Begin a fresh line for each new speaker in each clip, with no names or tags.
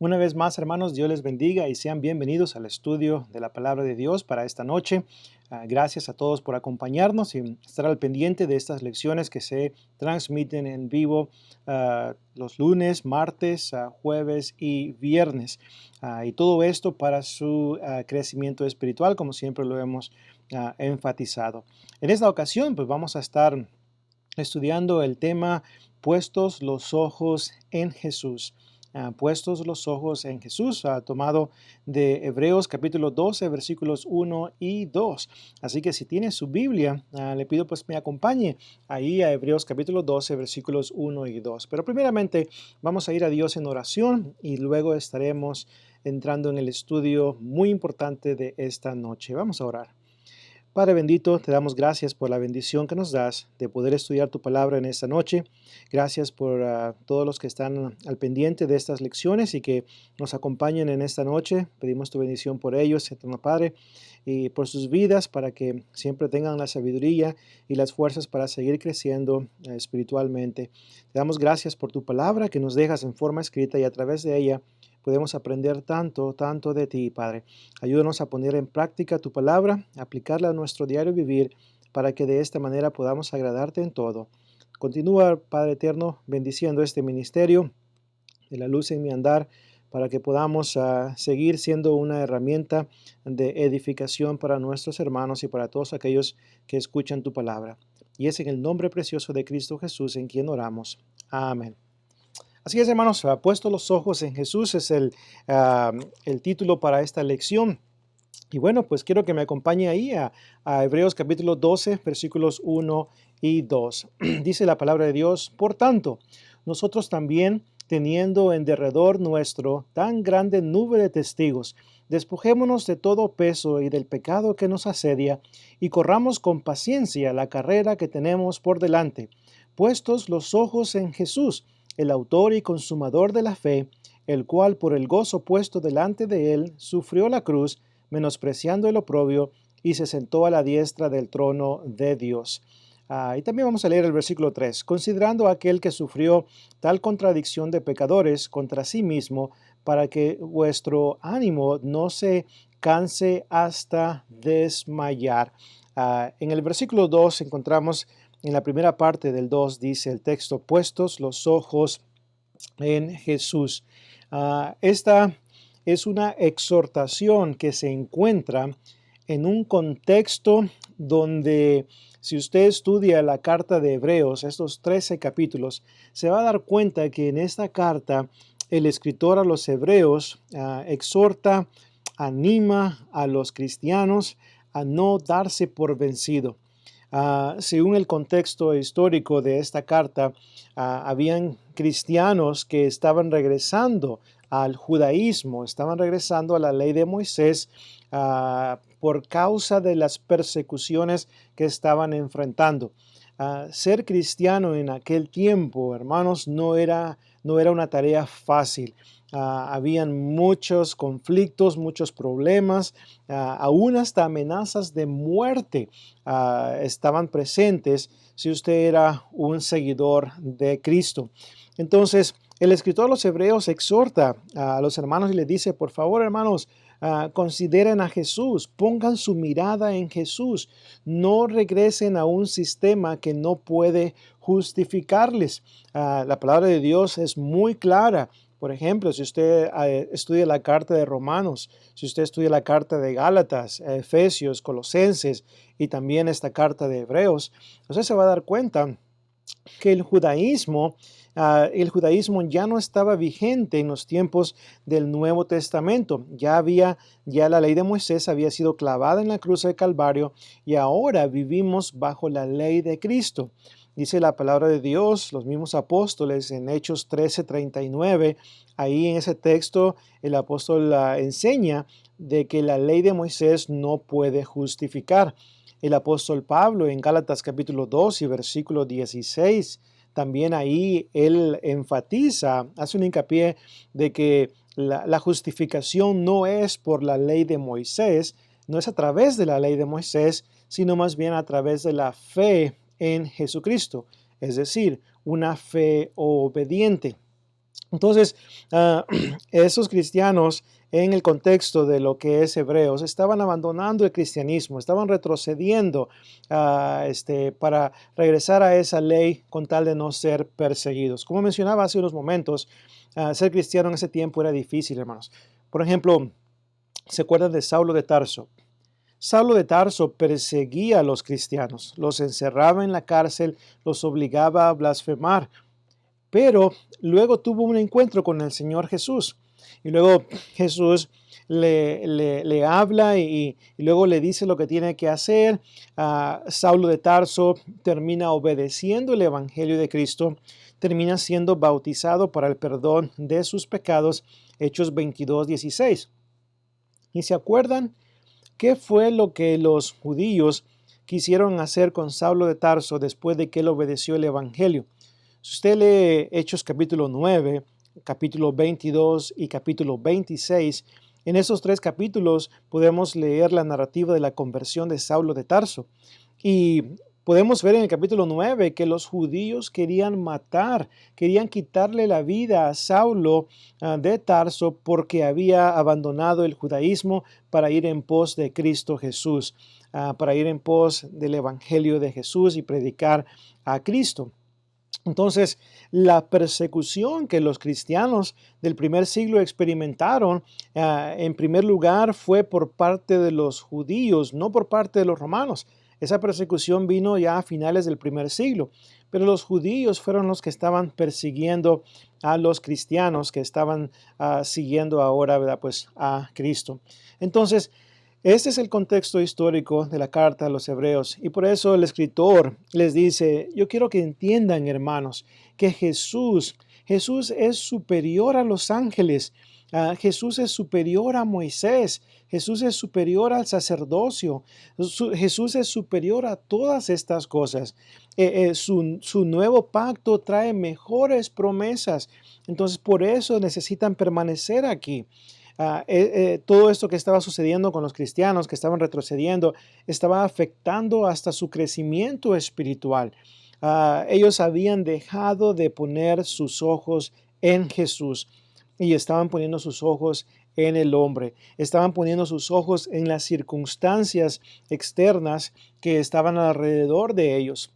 Una vez más, hermanos, Dios les bendiga y sean bienvenidos al estudio de la palabra de Dios para esta noche. Gracias a todos por acompañarnos y estar al pendiente de estas lecciones que se transmiten en vivo los lunes, martes, jueves y viernes. Y todo esto para su crecimiento espiritual, como siempre lo hemos enfatizado. En esta ocasión, pues vamos a estar estudiando el tema puestos los ojos en Jesús. Puestos los ojos en Jesús, tomado de Hebreos capítulo 12, versículos 1 y 2. Así que si tiene su Biblia, le pido pues me acompañe ahí a Hebreos capítulo 12, versículos 1 y 2. Pero primeramente vamos a ir a Dios en oración y luego estaremos entrando en el estudio muy importante de esta noche. Vamos a orar. Padre bendito, te damos gracias por la bendición que nos das de poder estudiar tu palabra en esta noche. Gracias por todos los que están al pendiente de estas lecciones y que nos acompañen en esta noche. Pedimos tu bendición por ellos, Eterno Padre, y por sus vidas para que siempre tengan la sabiduría y las fuerzas para seguir creciendo espiritualmente. Te damos gracias por tu palabra que nos dejas en forma escrita y a través de ella podemos aprender tanto de ti, Padre. Ayúdanos a poner en práctica tu palabra, aplicarla a nuestro diario vivir, para que de esta manera podamos agradarte en todo. Continúa, Padre eterno, bendiciendo este ministerio de la luz en mi andar, para que podamos seguir siendo una herramienta de edificación para nuestros hermanos y para todos aquellos que escuchan tu palabra. Y es en el nombre precioso de Cristo Jesús en quien oramos. Amén. Así es, hermanos, puesto los ojos en Jesús es el título para esta lección. Y bueno, pues quiero que me acompañe ahí a Hebreos capítulo 12, versículos 1 y 2. Dice la palabra de Dios: por tanto, nosotros también, teniendo en derredor nuestro tan grande nube de testigos, despojémonos de todo peso y del pecado que nos asedia, y corramos con paciencia la carrera que tenemos por delante, puestos los ojos en Jesús, el autor y consumador de la fe, el cual por el gozo puesto delante de él sufrió la cruz, menospreciando el oprobio, y se sentó a la diestra del trono de Dios. Y también vamos a leer el versículo 3. Considerando a aquel que sufrió tal contradicción de pecadores contra sí mismo, para que vuestro ánimo no se canse hasta desmayar. En el versículo 2 encontramos, en la primera parte del 2 dice el texto: puestos los ojos en Jesús. Esta es una exhortación que se encuentra en un contexto donde, si usted estudia la carta de Hebreos, estos 13 capítulos, se va a dar cuenta que en esta carta el escritor a los hebreos exhorta, anima a los cristianos a no darse por vencido. Según el contexto histórico de esta carta, habían cristianos que estaban regresando al judaísmo, estaban regresando a la ley de Moisés por causa de las persecuciones que estaban enfrentando. Ser cristiano en aquel tiempo, hermanos, no era una tarea fácil. Habían muchos conflictos, muchos problemas, aún hasta amenazas de muerte estaban presentes si usted era un seguidor de Cristo. Entonces, el escritor de los Hebreos exhorta a los hermanos y les dice: por favor, hermanos, consideren a Jesús, pongan su mirada en Jesús, no regresen a un sistema que no puede justificarles. La palabra de Dios es muy clara. Por ejemplo, si usted estudia la carta de Romanos, si usted estudia la carta de Gálatas, Efesios, Colosenses y también esta carta de Hebreos, usted se va a dar cuenta que el judaísmo ya no estaba vigente en los tiempos del Nuevo Testamento. Ya la ley de Moisés había sido clavada en la cruz del Calvario y ahora vivimos bajo la ley de Cristo. Dice la palabra de Dios, los mismos apóstoles en Hechos 13:39, ahí en ese texto el apóstol enseña de que la ley de Moisés no puede justificar. El apóstol Pablo en Gálatas capítulo 2 y versículo 16, también ahí él enfatiza, hace un hincapié de que la justificación no es por la ley de Moisés, no es a través de la ley de Moisés, sino más bien a través de la fe en Jesucristo, es decir, una fe obediente. Entonces, ah, esos cristianos en el contexto de lo que es Hebreos estaban abandonando el cristianismo, estaban retrocediendo para regresar a esa ley con tal de no ser perseguidos. Como mencionaba hace unos momentos, ser cristiano en ese tiempo era difícil, hermanos. Por ejemplo, ¿se acuerdan de Saulo de Tarso? Saulo de Tarso perseguía a los cristianos, los encerraba en la cárcel, los obligaba a blasfemar, pero luego tuvo un encuentro con el Señor Jesús. Y luego Jesús le habla y luego le dice lo que tiene que hacer. Saulo de Tarso termina obedeciendo el Evangelio de Cristo, termina siendo bautizado para el perdón de sus pecados. Hechos 22:16. ¿Y se acuerdan qué fue lo que los judíos quisieron hacer con Saulo de Tarso después de que él obedeció el Evangelio? Si usted lee Hechos capítulo 9, capítulo 22 y capítulo 26, en esos tres capítulos podemos leer la narrativa de la conversión de Saulo de Tarso. Y podemos ver en el capítulo 9 que los judíos querían matar, querían quitarle la vida a Saulo de Tarso porque había abandonado el judaísmo para ir en pos de Cristo Jesús, para ir en pos del Evangelio de Jesús y predicar a Cristo. Entonces, la persecución que los cristianos del primer siglo experimentaron, en primer lugar, fue por parte de los judíos, no por parte de los romanos. Esa persecución vino ya a finales del primer siglo, pero los judíos fueron los que estaban persiguiendo a los cristianos que estaban siguiendo ahora, ¿verdad? Pues a Cristo. Entonces, este es el contexto histórico de la carta a los hebreos y por eso el escritor les dice, yo quiero que entiendan, hermanos, que Jesús es superior a los ángeles, Jesús es superior a Moisés, Jesús es superior al sacerdocio, Jesús es superior a todas estas cosas. Su nuevo pacto trae mejores promesas, entonces por eso necesitan permanecer aquí. Todo esto que estaba sucediendo con los cristianos que estaban retrocediendo estaba afectando hasta su crecimiento espiritual. Ellos habían dejado de poner sus ojos en Jesús y estaban poniendo sus ojos en el hombre. Estaban poniendo sus ojos en las circunstancias externas que estaban alrededor de ellos.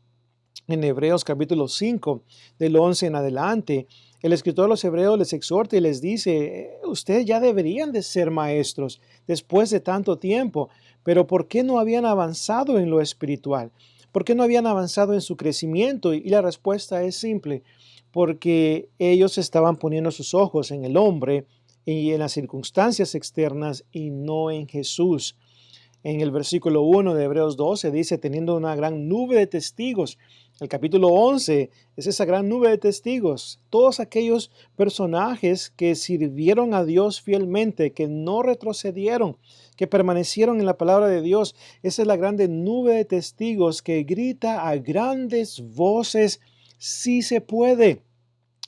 En Hebreos capítulo 5, del 11 en adelante, el escritor de los Hebreos les exhorta y les dice, ustedes ya deberían de ser maestros después de tanto tiempo, pero ¿por qué no habían avanzado en lo espiritual? ¿Por qué no habían avanzado en su crecimiento? Y la respuesta es simple, porque ellos estaban poniendo sus ojos en el hombre y en las circunstancias externas y no en Jesús. En el versículo 1 de Hebreos 12 dice, teniendo una gran nube de testigos. El capítulo 11 es esa gran nube de testigos. Todos aquellos personajes que sirvieron a Dios fielmente, que no retrocedieron, que permanecieron en la palabra de Dios. Esa es la grande nube de testigos que grita a grandes voces, sí se puede.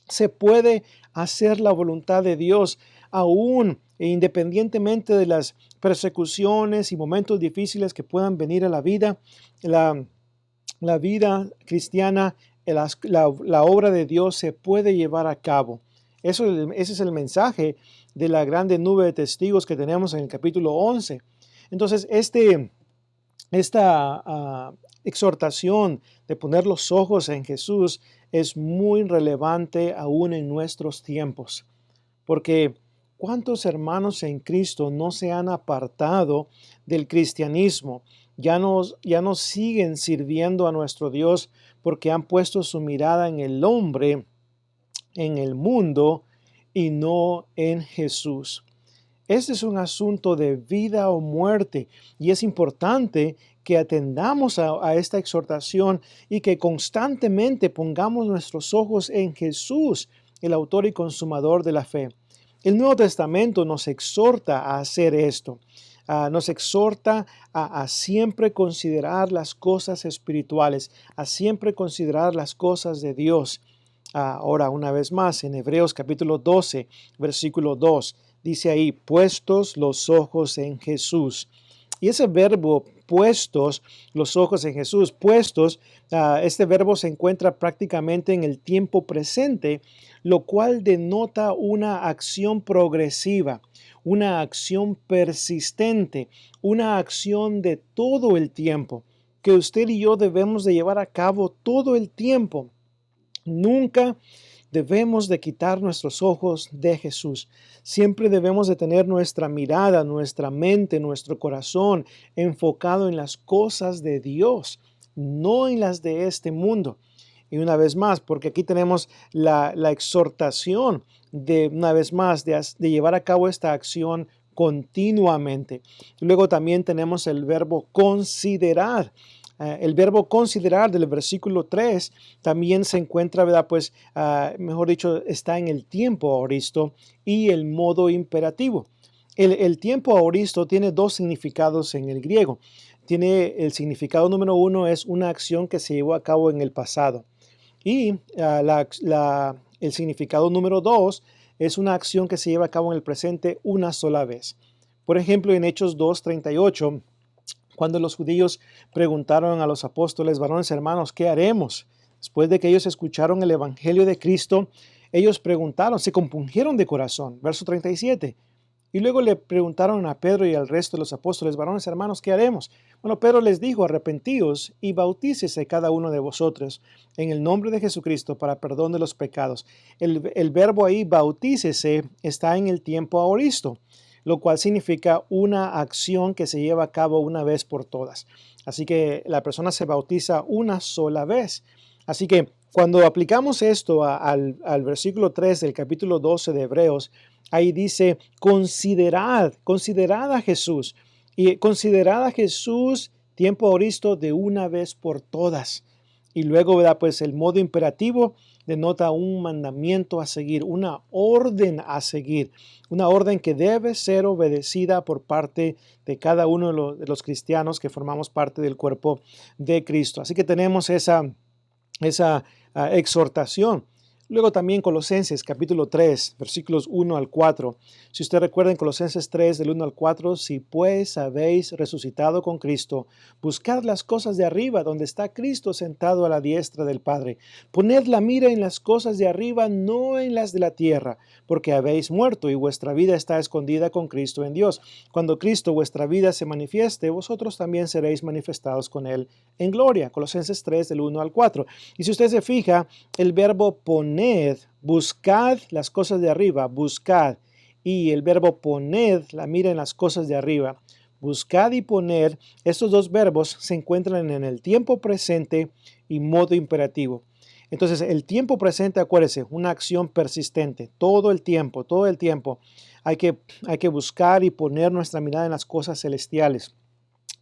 Se puede hacer la voluntad de Dios aún e independientemente de las persecuciones y momentos difíciles que puedan venir a la vida. La vida cristiana, la obra de Dios se puede llevar a cabo. Ese es el mensaje de la grande nube de testigos que tenemos en el capítulo 11. Entonces, esta exhortación de poner los ojos en Jesús es muy relevante aún en nuestros tiempos, porque ¿cuántos hermanos en Cristo no se han apartado del cristianismo? Ya no siguen sirviendo a nuestro Dios porque han puesto su mirada en el hombre, en el mundo y no en Jesús. Este es un asunto de vida o muerte y es importante que atendamos a esta exhortación y que constantemente pongamos nuestros ojos en Jesús, el autor y consumador de la fe. El Nuevo Testamento nos exhorta a hacer esto. Nos exhorta a siempre considerar las cosas espirituales, a siempre considerar las cosas de Dios. Ahora, una vez más, en Hebreos capítulo 12, versículo 2, dice ahí, puestos los ojos en Jesús. Y ese verbo puestos los ojos en Jesús. Puestos, este verbo se encuentra prácticamente en el tiempo presente, lo cual denota una acción progresiva, una acción persistente, una acción de todo el tiempo, que usted y yo debemos de llevar a cabo todo el tiempo. Nunca debemos de quitar nuestros ojos de Jesús. Siempre debemos de tener nuestra mirada, nuestra mente, nuestro corazón enfocado en las cosas de Dios, no en las de este mundo. Y una vez más, porque aquí tenemos la exhortación de, una vez más, de llevar a cabo esta acción continuamente. Luego también tenemos el verbo considerar. El verbo considerar del versículo 3 también se encuentra, ¿verdad? Pues, mejor dicho, está en el tiempo aoristo y el modo imperativo. El tiempo aoristo tiene dos significados en el griego. Tiene el significado número uno, es una acción que se llevó a cabo en el pasado. Y el significado número dos es una acción que se lleva a cabo en el presente una sola vez. Por ejemplo, en Hechos 2:38, cuando los judíos preguntaron a los apóstoles, varones hermanos, ¿qué haremos? Después de que ellos escucharon el evangelio de Cristo, ellos preguntaron, se compungieron de corazón. Verso 37. Y luego le preguntaron a Pedro y al resto de los apóstoles, varones hermanos, ¿qué haremos? Bueno, Pedro les dijo, arrepentíos y bautícese cada uno de vosotros en el nombre de Jesucristo para perdón de los pecados. El verbo ahí, bautícese, está en el tiempo aoristo, lo cual significa una acción que se lleva a cabo una vez por todas. Así que la persona se bautiza una sola vez. Así que cuando aplicamos esto al versículo 3 del capítulo 12 de Hebreos, ahí dice, considerad a Jesús. Y considerad a Jesús, tiempo aoristo, de una vez por todas. Y luego, ¿verdad? Pues el modo imperativo denota un mandamiento a seguir, una orden a seguir, una orden que debe ser obedecida por parte de cada uno de los cristianos que formamos parte del cuerpo de Cristo. Así que tenemos esa exhortación. Luego también Colosenses capítulo 3, versículos 1 al 4. Si usted recuerda en Colosenses 3, del 1 al 4, si pues habéis resucitado con Cristo, buscad las cosas de arriba, donde está Cristo sentado a la diestra del Padre. Poned la mira en las cosas de arriba, no en las de la tierra, porque habéis muerto y vuestra vida está escondida con Cristo en Dios. Cuando Cristo, vuestra vida, se manifieste, vosotros también seréis manifestados con Él en gloria. Colosenses 3, del 1 al 4. Y si usted se fija, el verbo poned, buscad las cosas de arriba, buscad. Y el verbo poned, la mira en las cosas de arriba. Buscad y poner, estos dos verbos se encuentran en el tiempo presente y modo imperativo. Entonces, el tiempo presente, acuérdese, una acción persistente, todo el tiempo. Hay que buscar y poner nuestra mirada en las cosas celestiales.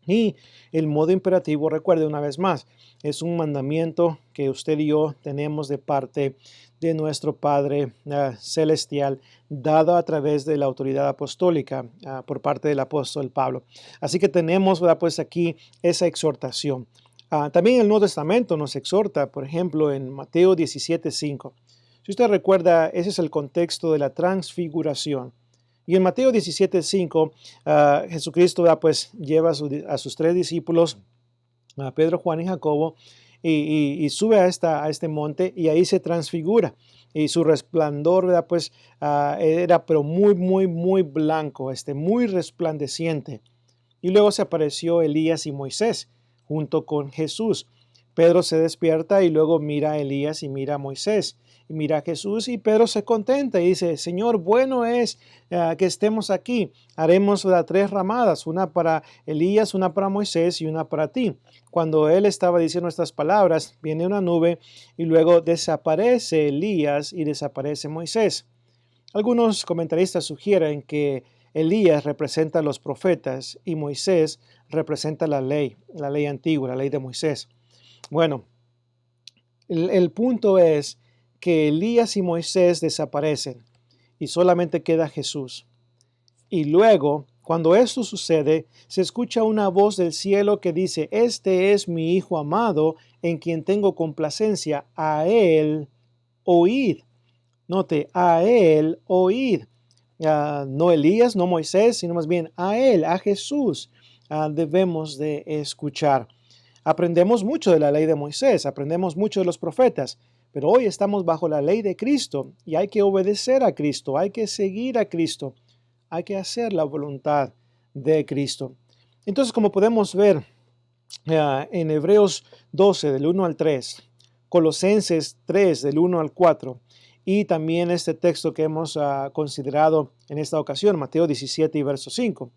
Y el modo imperativo, recuerde una vez más, es un mandamiento que usted y yo tenemos de parte de nuestro Padre Celestial, dado a través de la autoridad apostólica por parte del apóstol Pablo. Así que tenemos, ¿verdad? Pues aquí esa exhortación. También el Nuevo Testamento nos exhorta, por ejemplo, en Mateo 17:5. Si usted recuerda, ese es el contexto de la transfiguración. Y en Mateo 17:5, Jesucristo pues, lleva a sus tres discípulos, a Pedro, Juan y Jacobo, y sube a este monte y ahí se transfigura. Y su resplandor, ¿verdad? Pues, era pero muy, muy, muy blanco, muy resplandeciente. Y luego se apareció Elías y Moisés junto con Jesús. Pedro se despierta y luego mira a Elías y mira a Moisés. Y mira a Jesús y Pedro se contenta y dice, Señor, bueno es que estemos aquí. Haremos tres ramadas, una para Elías, una para Moisés y una para ti. Cuando él estaba diciendo estas palabras, viene una nube y luego desaparece Elías y desaparece Moisés. Algunos comentaristas sugieren que Elías representa a los profetas y Moisés representa la ley antigua, la ley de Moisés. Bueno, el punto es que Elías y Moisés desaparecen y solamente queda Jesús. Y luego, cuando esto sucede, se escucha una voz del cielo que dice, este es mi Hijo amado, en quien tengo complacencia, a él oíd. Note, a él oíd. No Elías, no Moisés, sino más bien a él, a Jesús. debemos de escuchar. Aprendemos mucho de la ley de Moisés, aprendemos mucho de los profetas, pero hoy estamos bajo la ley de Cristo y hay que obedecer a Cristo, hay que seguir a Cristo, hay que hacer la voluntad de Cristo. Entonces, como podemos ver en Hebreos 12, del 1 al 3, Colosenses 3, del 1 al 4, y también este texto que hemos considerado en esta ocasión, Mateo 17 y verso 5.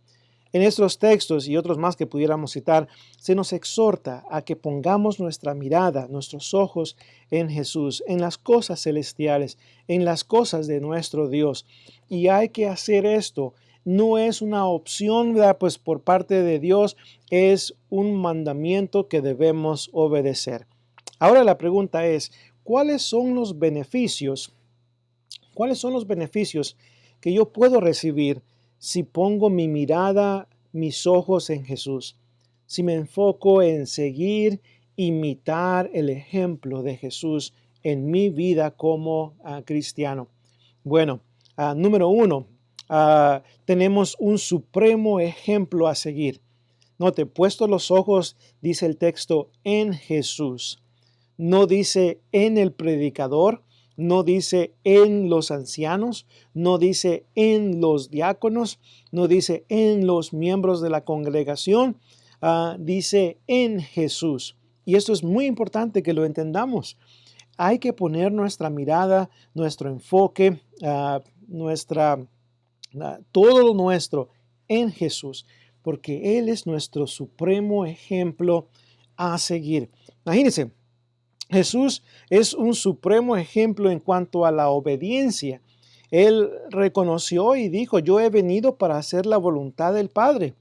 En estos textos y otros más que pudiéramos citar, se nos exhorta a que pongamos nuestra mirada, nuestros ojos en Jesús, en las cosas celestiales, en las cosas de nuestro Dios. Y hay que hacer esto. No es una opción, ¿verdad? Pues por parte de Dios, es un mandamiento que debemos obedecer. Ahora la pregunta es, ¿cuáles son los beneficios? ¿Cuáles son los beneficios que yo puedo recibir si pongo mi mirada, mis ojos en Jesús? Si me enfoco en seguir, imitar el ejemplo de Jesús en mi vida como cristiano. Bueno, número uno, tenemos un supremo ejemplo a seguir. Note, puesto los ojos, dice el texto, en Jesús. No dice en el predicador, no dice en los ancianos, no dice en los diáconos, no dice en los miembros de la congregación, dice en Jesús. Y esto es muy importante que lo entendamos. Hay que poner nuestra mirada, nuestro enfoque, todo lo nuestro en Jesús, porque Él es nuestro supremo ejemplo a seguir. Imagínense, Jesús es un supremo ejemplo en cuanto a la obediencia. Él reconoció y dijo, yo he venido para hacer la voluntad del Padre.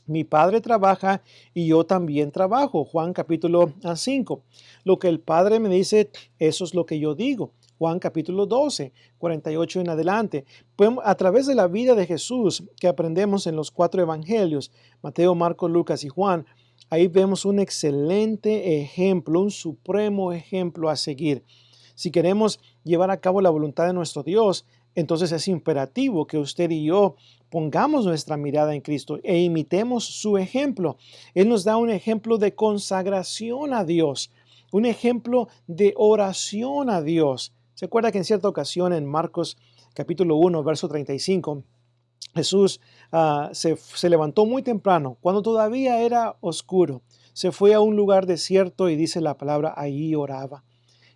Mi Padre trabaja y yo también trabajo. Juan capítulo 5. Lo que el Padre me dice, eso es lo que yo digo. Juan capítulo 12, 48 en adelante. Pues a través de la vida de Jesús que aprendemos en los 4 evangelios, Mateo, Marcos, Lucas y Juan, ahí vemos un excelente ejemplo, un supremo ejemplo a seguir. Si queremos llevar a cabo la voluntad de nuestro Dios, entonces es imperativo que usted y yo pongamos nuestra mirada en Cristo e imitemos su ejemplo. Él nos da un ejemplo de consagración a Dios, un ejemplo de oración a Dios. ¿Se acuerda que en cierta ocasión en Marcos capítulo 1, verso 35, Jesús se levantó muy temprano, cuando todavía era oscuro. Se fue a un lugar desierto y dice la palabra, ahí oraba.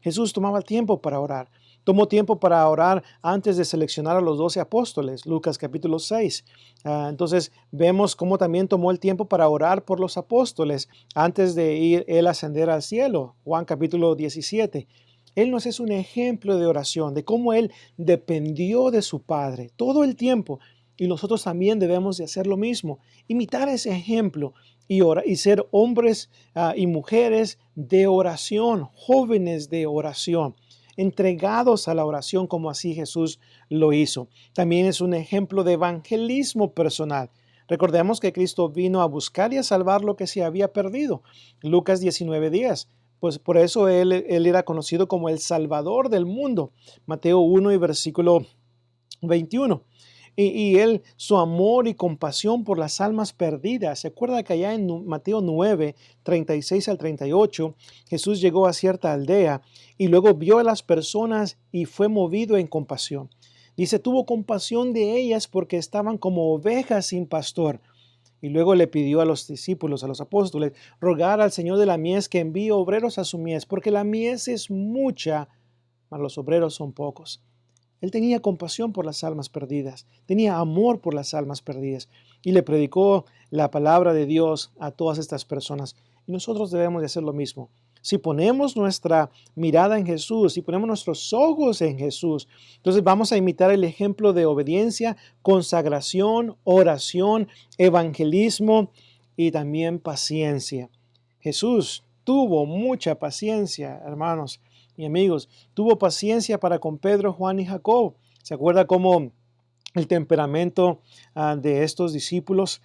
Jesús tomaba tiempo para orar. Tomó tiempo para orar antes de seleccionar a los 12 apóstoles, Lucas capítulo 6. Entonces vemos cómo también tomó el tiempo para orar por los apóstoles antes de ir él a ascender al cielo, Juan capítulo 17. Él nos es un ejemplo de oración, de cómo él dependió de su Padre todo el tiempo. Y nosotros también debemos de hacer lo mismo, imitar ese ejemplo y ser hombres y mujeres de oración, jóvenes de oración, entregados a la oración como así Jesús lo hizo. También es un ejemplo de evangelismo personal. Recordemos que Cristo vino a buscar y a salvar lo que se había perdido. Lucas 19:10. Pues por eso él era conocido como el Salvador del mundo. Mateo 1 y versículo 21. Y él, su amor y compasión por las almas perdidas. Se acuerda que allá en Mateo 9, 36 al 38, Jesús llegó a cierta aldea y luego vio a las personas y fue movido en compasión. Dice, tuvo compasión de ellas porque estaban como ovejas sin pastor. Y luego le pidió a los discípulos, a los apóstoles, rogar al Señor de la mies que envíe obreros a su mies, porque la mies es mucha, mas los obreros son pocos. Él tenía compasión por las almas perdidas, tenía amor por las almas perdidas y le predicó la palabra de Dios a todas estas personas. Y nosotros debemos de hacer lo mismo. Si ponemos nuestra mirada en Jesús, si ponemos nuestros ojos en Jesús, entonces vamos a imitar el ejemplo de obediencia, consagración, oración, evangelismo y también paciencia. Jesús tuvo mucha paciencia, hermanos y amigos, tuvo paciencia para con Pedro, Juan y Jacob. ¿Se acuerda cómo el temperamento de estos discípulos,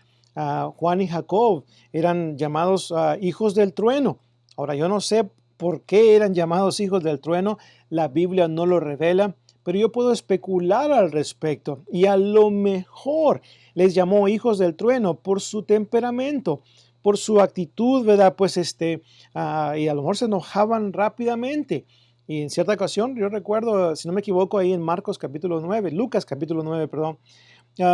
Juan y Jacob, eran llamados hijos del trueno? Ahora, yo no sé por qué eran llamados hijos del trueno, la Biblia no lo revela, pero yo puedo especular al respecto. Y a lo mejor les llamó hijos del trueno por su temperamento, por su actitud, ¿verdad? Pues y a lo mejor se enojaban rápidamente. Y en cierta ocasión, yo recuerdo, si no me equivoco, ahí en Lucas capítulo 9, perdón,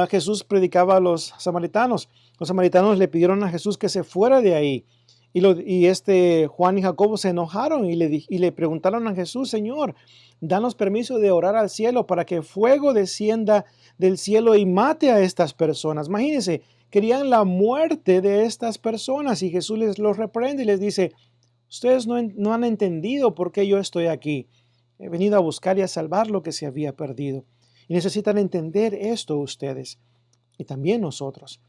Jesús predicaba a los samaritanos. Los samaritanos le pidieron a Jesús que se fuera de ahí. Y Juan y Jacobo se enojaron y le preguntaron a Jesús: Señor, danos permiso de orar al cielo para que fuego descienda del cielo y mate a estas personas. Imagínense, querían la muerte de estas personas y Jesús los reprende y les dice: ustedes no han entendido por qué yo estoy aquí. He venido a buscar y a salvar lo que se había perdido. Y necesitan entender esto ustedes y también nosotros.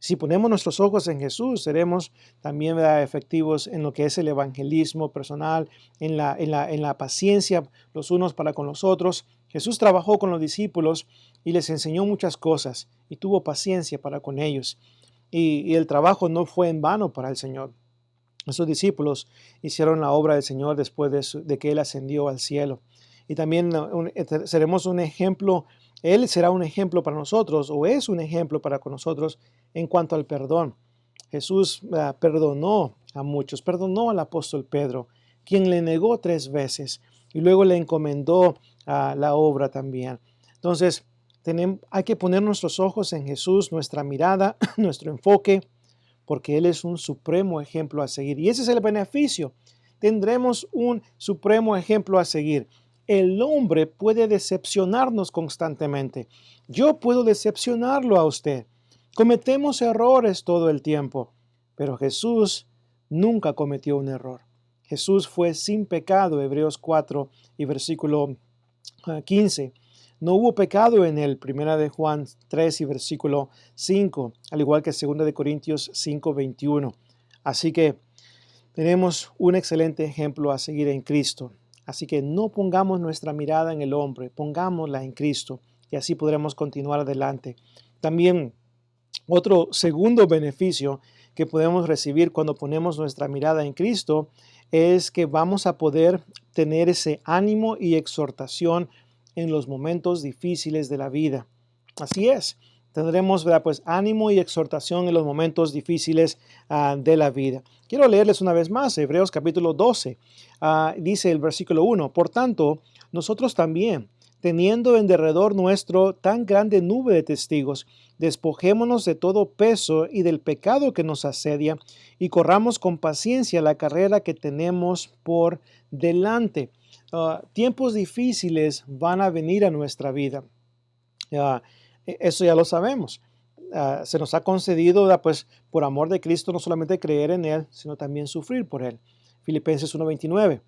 Si ponemos nuestros ojos en Jesús, seremos también, ¿verdad?, efectivos en lo que es el evangelismo personal, en la paciencia los unos para con los otros. Jesús trabajó con los discípulos y les enseñó muchas cosas y tuvo paciencia para con ellos. Y el trabajo no fue en vano para el Señor. Esos discípulos hicieron la obra del Señor después de que Él ascendió al cielo. Y también seremos un ejemplo. Él será un ejemplo para nosotros, o es un ejemplo para con nosotros en cuanto al perdón. Jesús perdonó a muchos, perdonó al apóstol Pedro, quien le negó 3 veces y luego le encomendó la obra también. Entonces, hay que poner nuestros ojos en Jesús, nuestra mirada, nuestro enfoque, porque Él es un supremo ejemplo a seguir. Y ese es el beneficio. Tendremos un supremo ejemplo a seguir. El hombre puede decepcionarnos constantemente. Yo puedo decepcionarlo a usted. Cometemos errores todo el tiempo, pero Jesús nunca cometió un error. Jesús fue sin pecado, Hebreos 4 y versículo 15. No hubo pecado en él, primera de Juan 3 y versículo 5, al igual que segunda de Corintios 5, 21. Así que tenemos un excelente ejemplo a seguir en Cristo. Así que no pongamos nuestra mirada en el hombre, pongámosla en Cristo y así podremos continuar adelante. También otro segundo beneficio que podemos recibir cuando ponemos nuestra mirada en Cristo es que vamos a poder tener ese ánimo y exhortación en los momentos difíciles de la vida. Así es, tendremos, ¿verdad?, pues ánimo y exhortación en los momentos difíciles de la vida. Quiero leerles una vez más Hebreos capítulo 12. Dice el versículo 1: Por tanto, nosotros también, teniendo en derredor nuestro tan grande nube de testigos, despojémonos de todo peso y del pecado que nos asedia, y corramos con paciencia la carrera que tenemos por delante. Tiempos difíciles van a venir a nuestra vida. Eso ya lo sabemos. Se nos ha concedido, pues, por amor de Cristo, no solamente creer en Él, sino también sufrir por Él. Filipenses 1:29.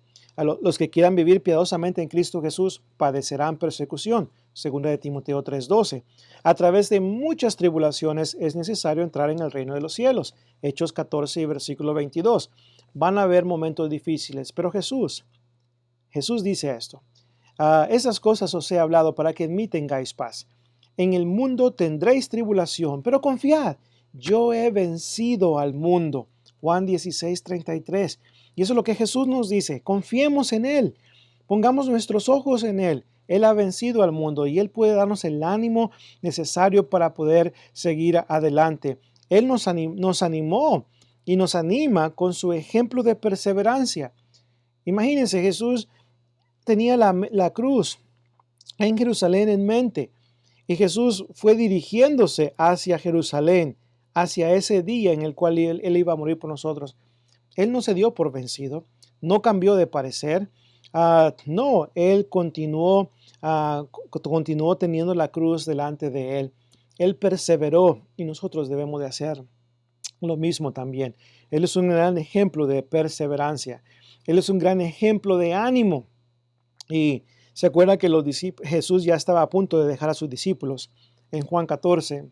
Los que quieran vivir piadosamente en Cristo Jesús padecerán persecución. Segunda de Timoteo 3:12. A través de muchas tribulaciones es necesario entrar en el reino de los cielos. Hechos 14 y versículo 22. Van a haber momentos difíciles, pero Jesús dice esto: esas cosas os he hablado para que en mí tengáis paz. En el mundo tendréis tribulación, pero confiad, yo he vencido al mundo. Juan 16:33. Y eso es lo que Jesús nos dice: confiemos en Él, pongamos nuestros ojos en Él. Él ha vencido al mundo y Él puede darnos el ánimo necesario para poder seguir adelante. Él nos animó y nos anima con su ejemplo de perseverancia. Imagínense, Jesús tenía la cruz en Jerusalén en mente. Y Jesús fue dirigiéndose hacia Jerusalén, hacia ese día en el cual él iba a morir por nosotros. Él no se dio por vencido, no cambió de parecer. No, Él continuó teniendo la cruz delante de Él. Él perseveró y nosotros debemos de hacer lo mismo también. Él es un gran ejemplo de perseverancia. Él es un gran ejemplo de ánimo. Y se acuerda que Jesús ya estaba a punto de dejar a sus discípulos en Juan 14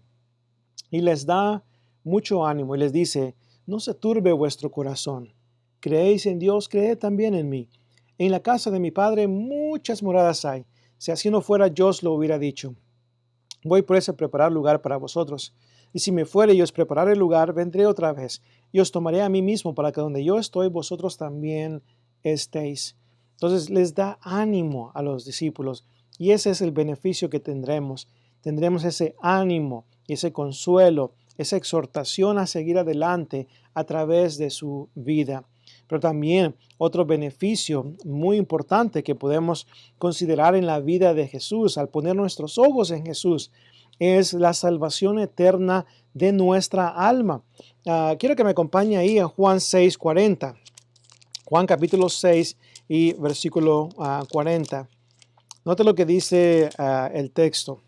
y les da mucho ánimo y les dice: no se turbe vuestro corazón. Creéis en Dios, creed también en mí. En la casa de mi Padre muchas moradas hay. Si así no fuera, yo os lo hubiera dicho. Voy por eso a preparar lugar para vosotros. Y si me fuere y os prepararé lugar, vendré otra vez y os tomaré a mí mismo, para que donde yo estoy, vosotros también estéis. Entonces les da ánimo a los discípulos Y ese es el beneficio que tendremos. Tendremos ese ánimo, ese consuelo, esa exhortación a seguir adelante a través de su vida. Pero también otro beneficio muy importante que podemos considerar en la vida de Jesús, al poner nuestros ojos en Jesús, es la salvación eterna de nuestra alma. Quiero que me acompañe ahí a Juan 6:40. Juan capítulo 6 y versículo 40. Note lo que dice el texto.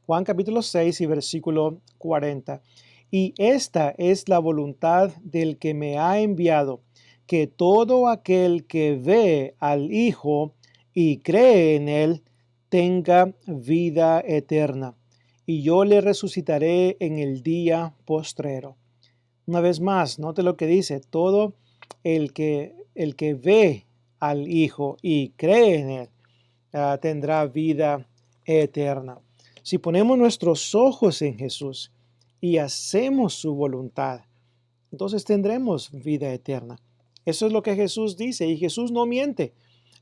Juan capítulo 6 y versículo 40. Y esta es la voluntad del que me ha enviado, que todo aquel que ve al Hijo y cree en él tenga vida eterna, y yo le resucitaré en el día postrero. Una vez más, note lo que dice, todo el que ve al Hijo y cree en él tendrá vida eterna. Si ponemos nuestros ojos en Jesús y hacemos su voluntad, entonces tendremos vida eterna. Eso es lo que Jesús dice y Jesús no miente.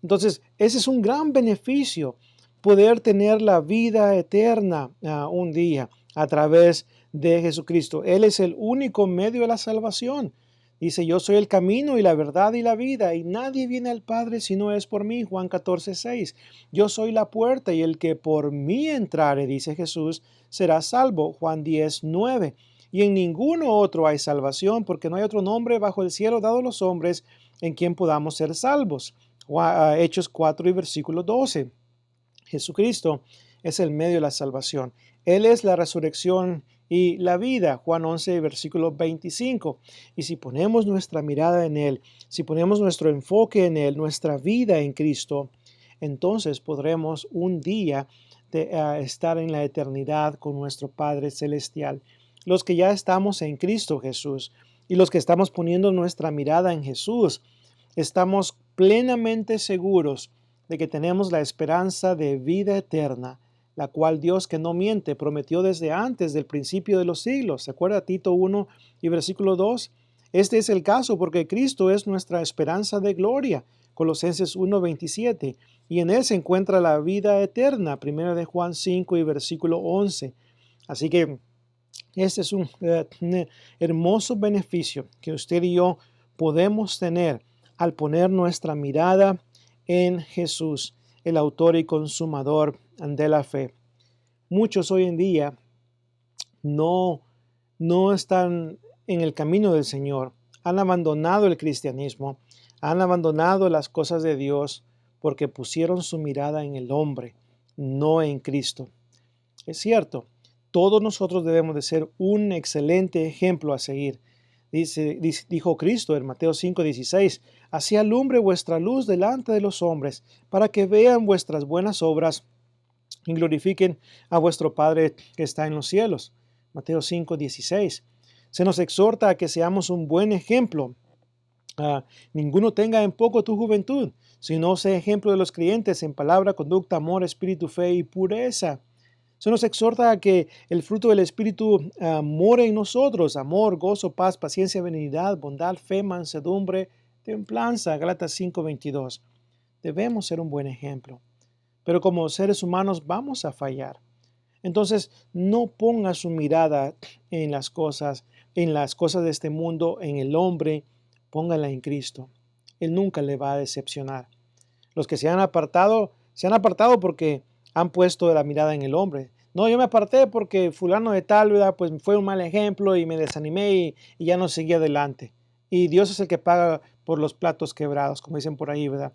Entonces, ese es un gran beneficio, poder tener la vida eterna un día a través de Jesucristo. Él es el único medio de la salvación. Dice, yo soy el camino y la verdad y la vida, y nadie viene al Padre si no es por mí. Juan 14:6. Yo soy la puerta, y el que por mí entrare, dice Jesús, será salvo. Juan 10:9. Y en ninguno otro hay salvación, porque no hay otro nombre bajo el cielo dado a los hombres en quien podamos ser salvos. Hechos 4 y versículo 12. Jesucristo es el medio de la salvación. Él es la resurrección y la vida. Juan 11, versículo 25. Y si ponemos nuestra mirada en Él, si ponemos nuestro enfoque en Él, nuestra vida en Cristo, entonces podremos un día estar en la eternidad con nuestro Padre Celestial. Los que ya estamos en Cristo Jesús y los que estamos poniendo nuestra mirada en Jesús, estamos plenamente seguros de que tenemos la esperanza de vida eterna, la cual Dios, que no miente, prometió desde antes del principio de los siglos. ¿Se acuerda Tito 1 y versículo 2? Este es el caso porque Cristo es nuestra esperanza de gloria. Colosenses 1:27. Y en Él se encuentra la vida eterna. 1 de Juan 5 y versículo 11. Así que este es un hermoso beneficio que usted y yo podemos tener al poner nuestra mirada en Jesús, el autor y consumador de la fe. Muchos hoy en día no están en el camino del Señor, han abandonado el cristianismo, han abandonado las cosas de Dios porque pusieron su mirada en el hombre, no en Cristo. Es cierto, todos nosotros debemos de ser un excelente ejemplo a seguir. Dijo Cristo en Mateo 5:16, así alumbre vuestra luz delante de los hombres, para que vean vuestras buenas obras y glorifiquen a vuestro Padre que está en los cielos. Mateo 5:16. Se nos exhorta a que seamos un buen ejemplo. Ninguno tenga en poco tu juventud, sino sea ejemplo de los creyentes en palabra, conducta, amor, espíritu, fe y pureza. Se nos exhorta a que el fruto del Espíritu more en nosotros: amor, gozo, paz, paciencia, benignidad, bondad, fe, mansedumbre, templanza. Gálatas 5:22. Debemos ser un buen ejemplo, pero como seres humanos vamos a fallar. Entonces, no ponga su mirada en las cosas de este mundo, en el hombre, póngala en Cristo. Él nunca le va a decepcionar. Los que se han apartado porque han puesto la mirada en el hombre. No, yo me aparté porque fulano de tal, ¿verdad? Pues fue un mal ejemplo y me desanimé y ya no seguí adelante. Y Dios es el que paga por los platos quebrados, como dicen por ahí, ¿verdad?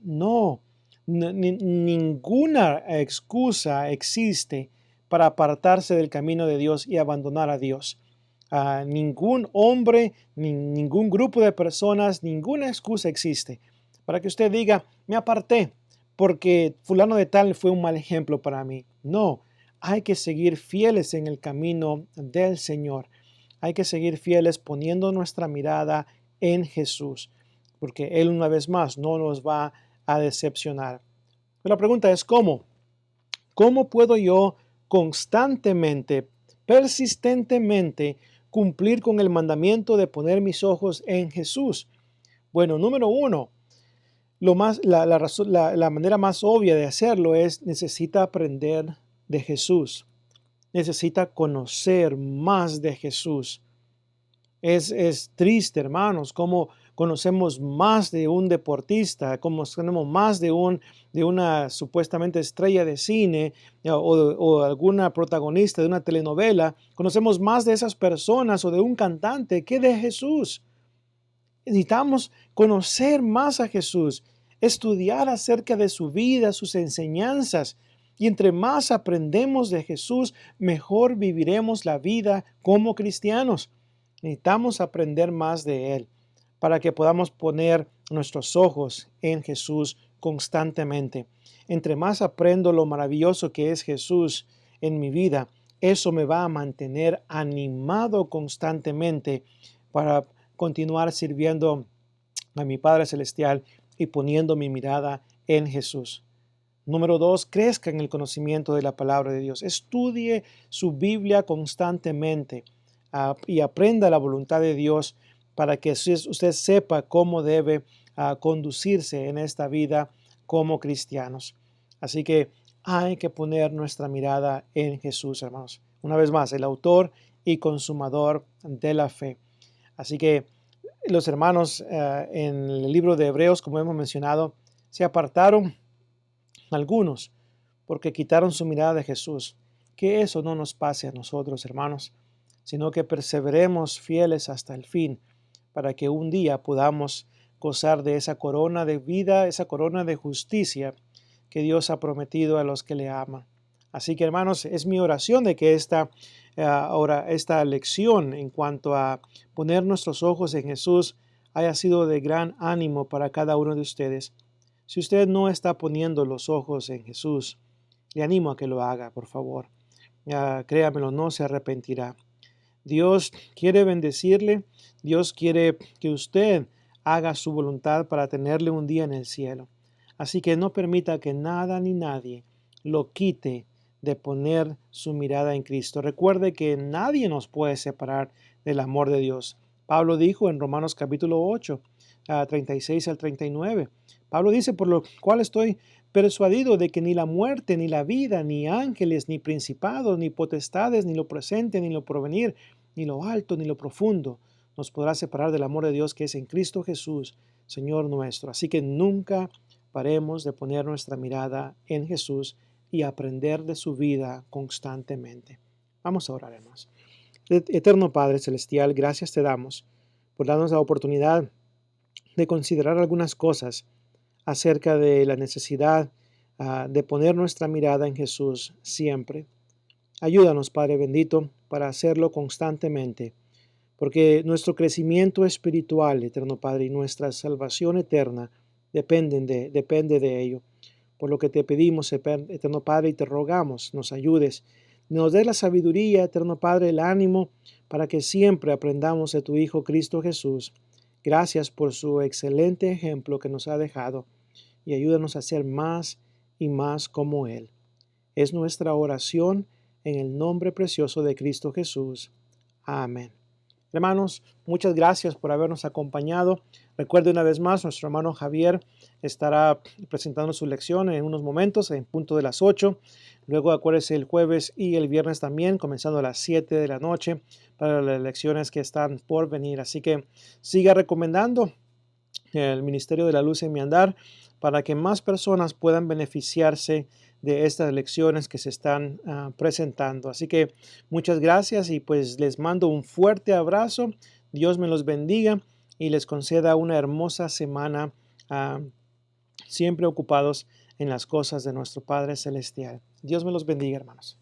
No, ninguna excusa existe para apartarse del camino de Dios y abandonar a Dios. Ningún hombre, ningún grupo de personas, ninguna excusa existe para que usted diga, me aparté porque fulano de tal fue un mal ejemplo para mí. No, hay que seguir fieles en el camino del Señor. Hay que seguir fieles poniendo nuestra mirada en Jesús, porque Él una vez más no nos va a decepcionar. Pero la pregunta es, ¿cómo? ¿Cómo puedo yo constantemente, persistentemente, cumplir con el mandamiento de poner mis ojos en Jesús? Bueno, número uno, La manera más obvia de hacerlo es necesita aprender de Jesús, necesita conocer más de Jesús. Es triste, hermanos, como conocemos más de un deportista, como conocemos más de una supuestamente estrella de cine o alguna protagonista de una telenovela. Conocemos más de esas personas o de un cantante que de Jesús. Necesitamos conocer más a Jesús, estudiar acerca de su vida, sus enseñanzas. Y entre más aprendemos de Jesús, mejor viviremos la vida como cristianos. Necesitamos aprender más de Él para que podamos poner nuestros ojos en Jesús constantemente. Entre más aprendo lo maravilloso que es Jesús en mi vida, eso me va a mantener animado constantemente para continuar sirviendo a mi Padre Celestial y poniendo mi mirada en Jesús. Número 2, crezca en el conocimiento de la palabra de Dios. Estudie su Biblia constantemente y aprenda la voluntad de Dios para que usted sepa cómo debe conducirse en esta vida como cristianos. Así que hay que poner nuestra mirada en Jesús, hermanos. Una vez más, el autor y consumador de la fe. Así que los hermanos en el libro de Hebreos, como hemos mencionado, se apartaron algunos porque quitaron su mirada de Jesús. Que eso no nos pase a nosotros, hermanos, sino que perseveremos fieles hasta el fin, para que un día podamos gozar de esa corona de vida, esa corona de justicia que Dios ha prometido a los que le aman. Así que, hermanos, es mi oración de que esta lección en cuanto a poner nuestros ojos en Jesús haya sido de gran ánimo para cada uno de ustedes. Si usted no está poniendo los ojos en Jesús, le animo a que lo haga, por favor. Créamelo, no se arrepentirá. Dios quiere bendecirle, Dios quiere que usted haga su voluntad para tenerle un día en el cielo. Así que no permita que nada ni nadie lo quite de poner su mirada en Cristo. Recuerde que nadie nos puede separar del amor de Dios. Pablo dijo en Romanos capítulo 8, 36 al 39. Pablo dice, por lo cual estoy persuadido de que ni la muerte, ni la vida, ni ángeles, ni principados, ni potestades, ni lo presente, ni lo porvenir, ni lo alto, ni lo profundo, nos podrá separar del amor de Dios que es en Cristo Jesús, Señor nuestro. Así que nunca paremos de poner nuestra mirada en Jesús y aprender de su vida constantemente. Vamos a orar, hermanos. Eterno Padre Celestial, gracias te damos por darnos la oportunidad de considerar algunas cosas acerca de la necesidad de poner nuestra mirada en Jesús siempre. Ayúdanos, Padre bendito, para hacerlo constantemente, porque nuestro crecimiento espiritual, eterno Padre, y nuestra salvación eterna depende de ello. Por lo que te pedimos, eterno Padre, y te rogamos, nos ayudes, nos des la sabiduría, eterno Padre, el ánimo, para que siempre aprendamos de tu Hijo Cristo Jesús. Gracias por su excelente ejemplo que nos ha dejado, y ayúdanos a ser más y más como Él. Es nuestra oración en el nombre precioso de Cristo Jesús. Amén. Hermanos, muchas gracias por habernos acompañado. Recuerde una vez más, nuestro hermano Javier estará presentando su lección en unos momentos, en punto de las 8. Luego acuérdese el jueves y el viernes también, comenzando a las 7 de la noche, para las lecciones que están por venir. Así que siga recomendando el Ministerio de la Luz en mi andar para que más personas puedan beneficiarse de estas lecciones que se están presentando. Así que muchas gracias y pues les mando un fuerte abrazo. Dios me los bendiga y les conceda una hermosa semana, siempre ocupados en las cosas de nuestro Padre Celestial. Dios me los bendiga, hermanos.